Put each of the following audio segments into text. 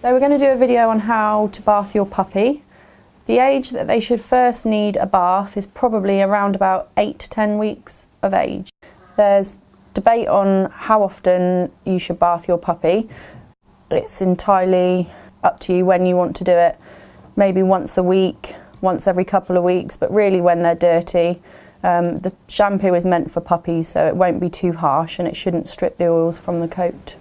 So we're going to do a video on how to bath your puppy. The age that they should first need a bath is probably around about 8 to 10 weeks of age. There's debate on how often you should bath your puppy. It's entirely up to you when you want to do it. Maybe once a week, once every couple of weeks, but really when they're dirty. The shampoo is meant for puppies, so it won't be too harsh and it shouldn't strip the oils from the coat.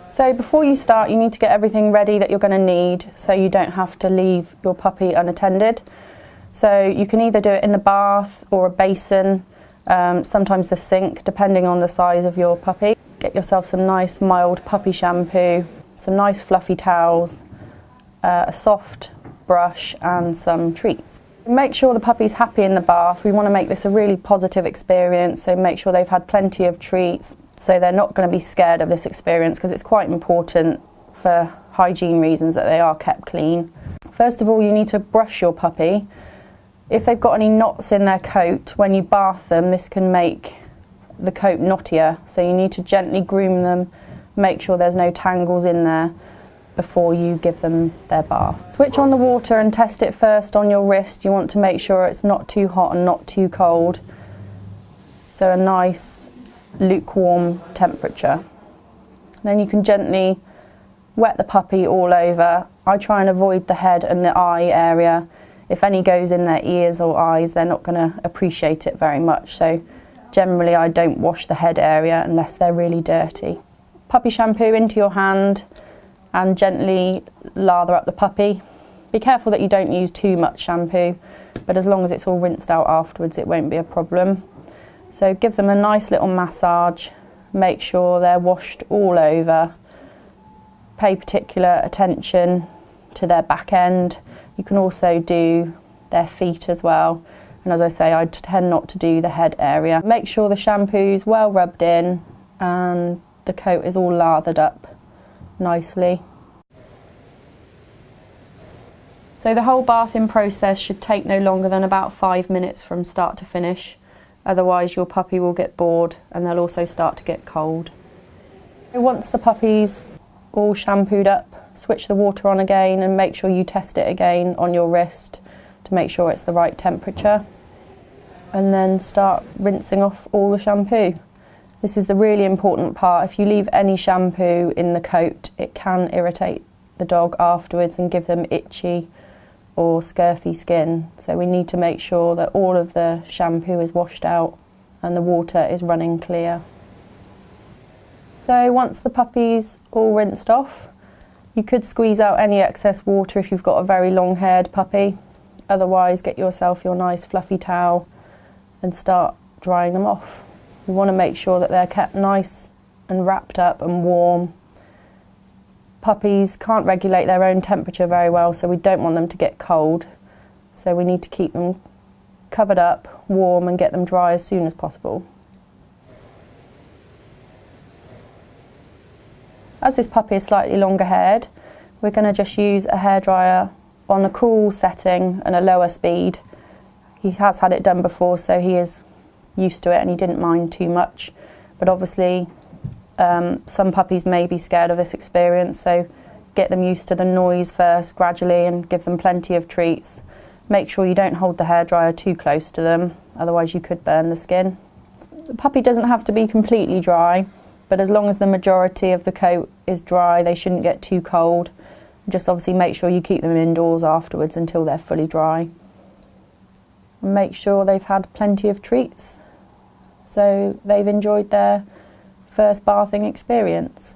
So before you start, you need to get everything ready that you're going to need so you don't have to leave your puppy unattended. So you can either do it in the bath or a basin, sometimes the sink, depending on the size of your puppy. Get yourself some nice mild puppy shampoo, some nice fluffy towels, a soft brush and some treats. Make sure the puppy's happy in the bath. We want to make this a really positive experience, so make sure they've had plenty of treats so they're not going to be scared of this experience, because it's quite important for hygiene reasons that they are kept clean. First of all, you need to brush your puppy. If they've got any knots in their coat, when you bath them, this can make the coat knottier, so you need to gently groom them, make sure there's no tangles in there before you give them their bath. Switch on the water and test it first on your wrist. You want to make sure it's not too hot and not too cold. So a nice lukewarm temperature. Then you can gently wet the puppy all over. I try and avoid the head and the eye area. If any goes in their ears or eyes, they're not going to appreciate it very much. So generally I don't wash the head area unless they're really dirty. Puppy shampoo into your hand and gently lather up the puppy. Be careful that you don't use too much shampoo, but as long as it's all rinsed out afterwards, it won't be a problem. So give them a nice little massage, make sure they're washed all over. Pay particular attention to their back end. You can also do their feet as well. And as I say, I tend not to do the head area. Make sure the shampoo's well rubbed in and the coat is all lathered up nicely. So the whole bathing process should take no longer than about 5 minutes from start to finish. Otherwise your puppy will get bored and they'll also start to get cold. Once the puppy's all shampooed up, switch the water on again and make sure you test it again on your wrist to make sure it's the right temperature. And then start rinsing off all the shampoo. This is the really important part. If you leave any shampoo in the coat, it can irritate the dog afterwards and give them itchy or scurfy skin. So we need to make sure that all of the shampoo is washed out and the water is running clear. So once the puppy's all rinsed off, you could squeeze out any excess water if you've got a very long-haired puppy. Otherwise, get yourself your nice fluffy towel and start drying them off. You want to make sure that they're kept nice and wrapped up and warm. Puppies can't regulate their own temperature very well, so we don't want them to get cold. So we need to keep them covered up, warm, and get them dry as soon as possible. As this puppy is slightly longer haired, we're going to just use a hairdryer on a cool setting and a lower speed. He has had it done before, so he is used to it and he didn't mind too much. But obviously some puppies may be scared of this experience, so get them used to the noise first gradually and give them plenty of treats. Make sure you don't hold the hairdryer too close to them, otherwise you could burn the skin. The puppy doesn't have to be completely dry, but as long as the majority of the coat is dry, they shouldn't get too cold. Just obviously make sure you keep them indoors afterwards until they're fully dry. And make sure they've had plenty of treats, so they've enjoyed their first bathing experience.